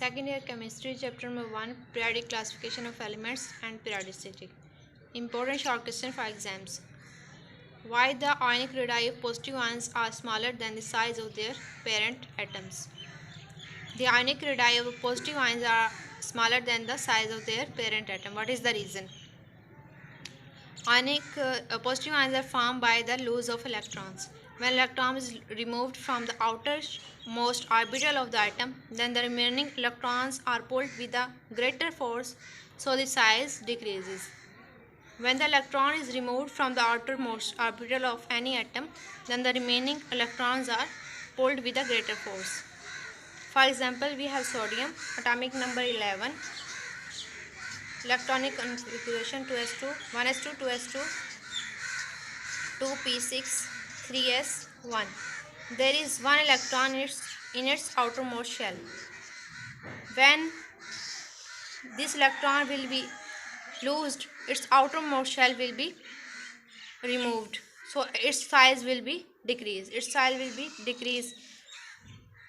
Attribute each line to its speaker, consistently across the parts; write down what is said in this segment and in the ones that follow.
Speaker 1: Second year chemistry, chapter number 1, periodic classification of elements and periodicity. Important short question for exams. Why the ionic radii of positive ions are smaller than the size of their parent atoms? The ionic radii of positive ions are smaller than the size of their parent atom. What is the reason? Ionic positive ions are formed by the loss of electrons. When electron is removed from the outermost orbital of the atom, then the remaining electrons are pulled with a greater force, so the size decreases. When the electron is removed from the outermost orbital of any atom, then the remaining electrons are pulled with a greater force. For example, we have sodium, atomic number 11, electronic configuration 2s2, 1s2, 2s2, 2p6, 3s1. There is one electron in its outermost shell. When this electron will be loosed, its outermost shell will be removed. So its size will be decreased.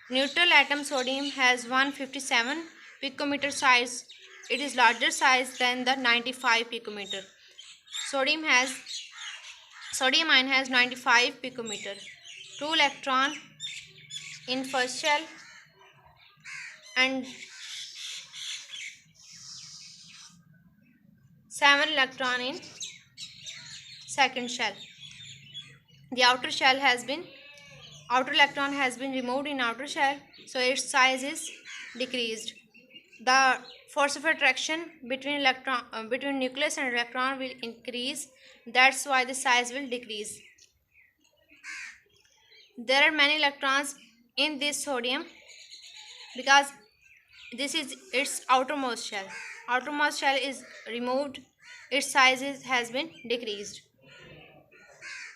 Speaker 1: Neutral atom sodium has 157 picometer size. It is larger size than the 95 picometer. Sodium ion has 95 picometer. 2 electron in first shell and 7 electron in second shell. The outer electron has been removed in outer shell, so its size is decreased. The force of attraction between nucleus and electron will increase. That's why the size will decrease. There are many electrons in this sodium because this is its outermost shell. Outermost shell is removed. Its size has been decreased.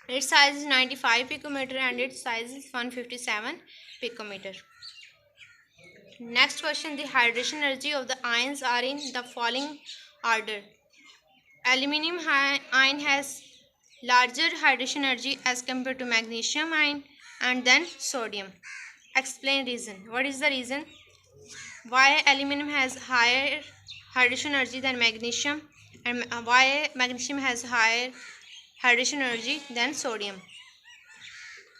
Speaker 1: Its size is 95 picometer and its size is 157 picometer. Next question, the hydration energy of the ions are in the following order. Aluminium ion has larger hydration energy as compared to magnesium ion and then sodium. Explain reason. What is the reason? Why aluminium has higher hydration energy than magnesium and why magnesium has higher hydration energy than sodium?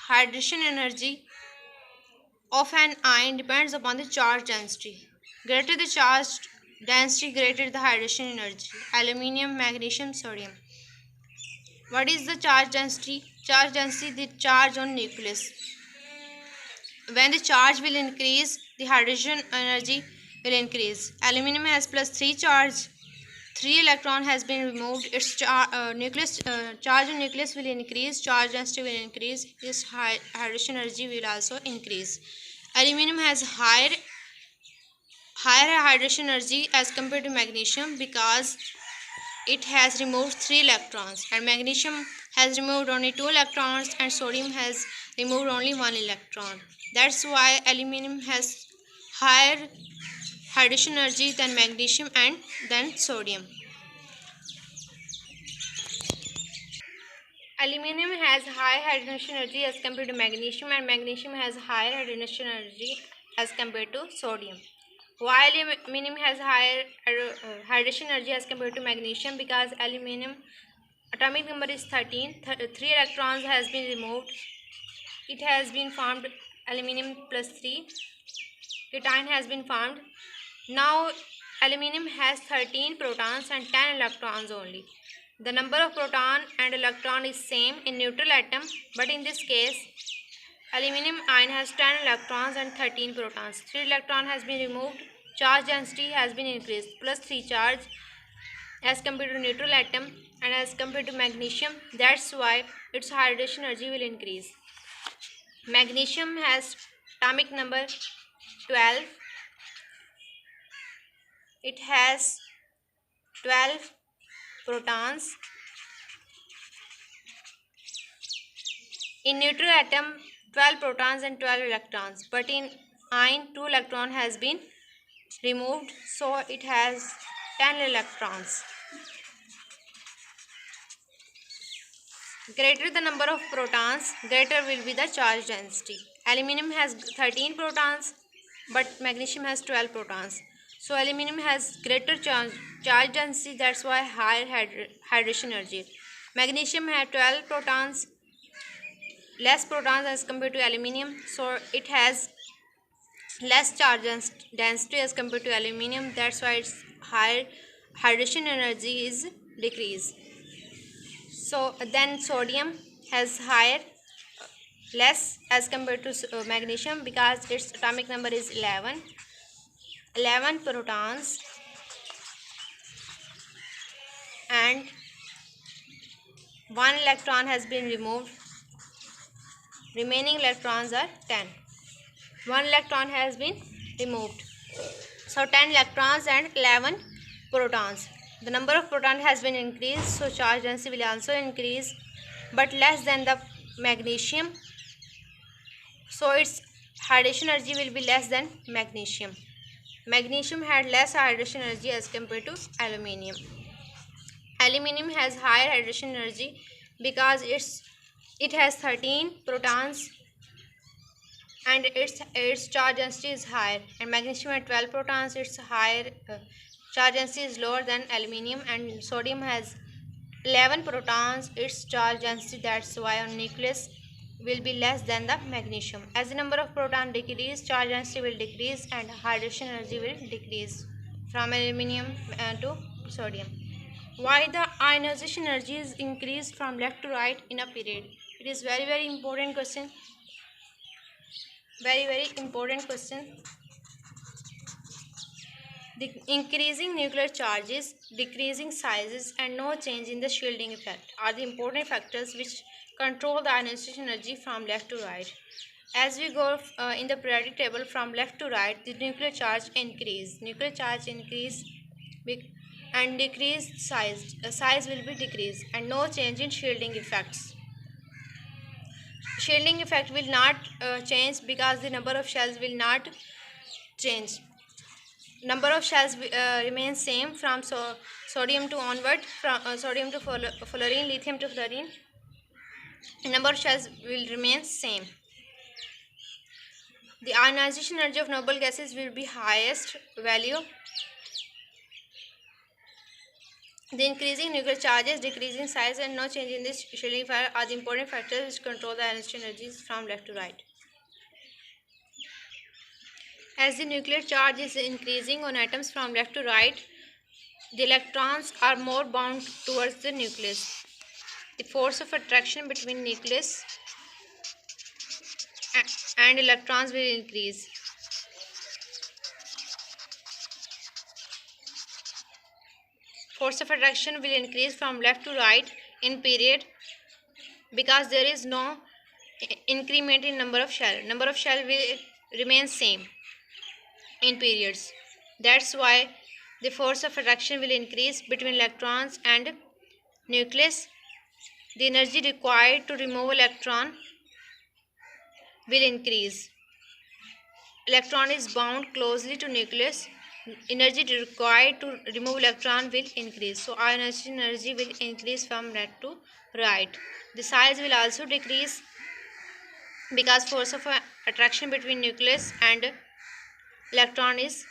Speaker 1: Hydration energy of an ion depends upon the charge density. Greater the charge density, greater the hydration energy. Aluminium, magnesium, sodium. What is the charge density? Charge density, the charge on nucleus. When the charge will increase, the hydration energy will increase. Aluminium has +3 charge. 3 electron has been removed. Its charge on nucleus will increase. Charge density will increase. Its hydration energy will also increase. Aluminium has higher hydration energy as compared to magnesium because it has removed 3 electrons, and magnesium has removed only 2 electrons and sodium has removed only 1 electron. That's why aluminium has higher hydration energy than magnesium and than sodium. Aluminium has high hydration energy as compared to magnesium and magnesium has higher hydration energy as compared to sodium. Why aluminium has higher hydration energy as compared to magnesium? Because aluminium atomic number is 13. 3 electrons has been removed. It has been formed aluminium +3. Cation has been formed. Now aluminium has 13 protons and 10 electrons only. The number of proton and electron is same in neutral atom, but in this case aluminium ion has 10 electrons and 13 protons. 3 electron has been removed. Charge density has been increased, +3 charge as compared to neutral atom and as compared to magnesium. That's why its hydration energy will increase. Magnesium has atomic number 12. It has 12 protons. In neutral atom 12 protons and 12 electrons, but in ion 2 electron has been removed, so it has 10 electrons. Greater the number of protons, greater will be the charge density. Aluminium has 13 protons but magnesium has 12 protons. So aluminum has greater charge density, that's why higher hydration energy. Magnesium has 12 protons, less protons as compared to aluminum, so it has less charge density as compared to aluminum, that's why its higher hydration energy is decreased. So then sodium has higher less as compared to magnesium because its atomic number is 11 protons and 1 electron has been removed, remaining electrons are 10. 1 electron has been removed, so 10 electrons and 11 protons. The number of protons has been increased, so charge density will also increase, but less than the magnesium, so its hydration energy will be less than magnesium. Magnesium had less hydration energy as compared to aluminum. Aluminum has higher hydration energy because it has 13 protons and its charge density is higher, and magnesium has 12 protons, its higher charge density is lower than aluminum, and sodium has 11 protons, its charge density, that's why on nucleus will be less than the magnesium. As the number of protons decrease, charge density will decrease and hydration energy will decrease from aluminum to sodium. Why the ionization energy is increased from left to right in a period? It is very important question. Very important question. The increasing nuclear charges, decreasing sizes, and no change in the shielding effect are the important factors which control the ionization energy from left to right. As we go in the periodic table from left to right, the nuclear charge increase. Nuclear charge increase and decreased size. Size will be decreased and no change in shielding effects. Shielding effect will not change because the number of shells will not change. Number of shells remain same from sodium to onward, from sodium to fluorine, lithium to fluorine. Number of shells will remain same. The ionization energy of noble gases will be highest value. The increasing nuclear charges, decreasing size, and no change in this shielding fire are the important factors which control the ionization energies from left to right. As the nuclear charge is increasing on atoms from left to right, the electrons are more bound towards the nucleus. The force of attraction between nucleus and electrons will increase. Force of attraction will increase from left to right in period because there is no increment in number of shell. Number of shell will remain same in periods. That's why the force of attraction will increase between electrons and nucleus. The energy required to remove electron will increase. Electron is bound closely to nucleus. Energy required to remove electron will increase. So ionization energy will increase from left to right. The size will also decrease because force of attraction between nucleus and electron is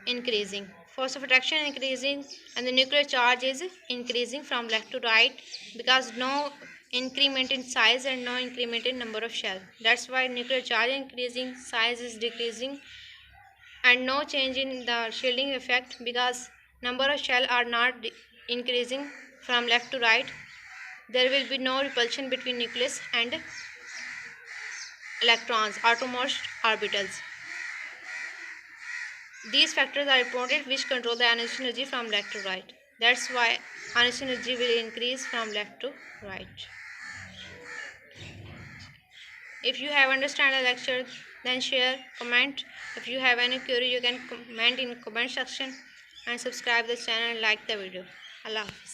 Speaker 1: increasing. Force of attraction increasing and the nuclear charge is increasing from left to right because no increment in size and no increment in number of shell. That's why nuclear charge increasing, size is decreasing, and no change in the shielding effect because number of shell are not increasing from left to right. There will be no repulsion between nucleus and electrons, outermost orbitals. These factors are important which control the ionization energy from left to right. That's why ionization energy will increase from left to right. If you have understand the lecture, then share, comment. If you have any query, you can comment in comment section and subscribe the channel and like the video. Allah Hafiz.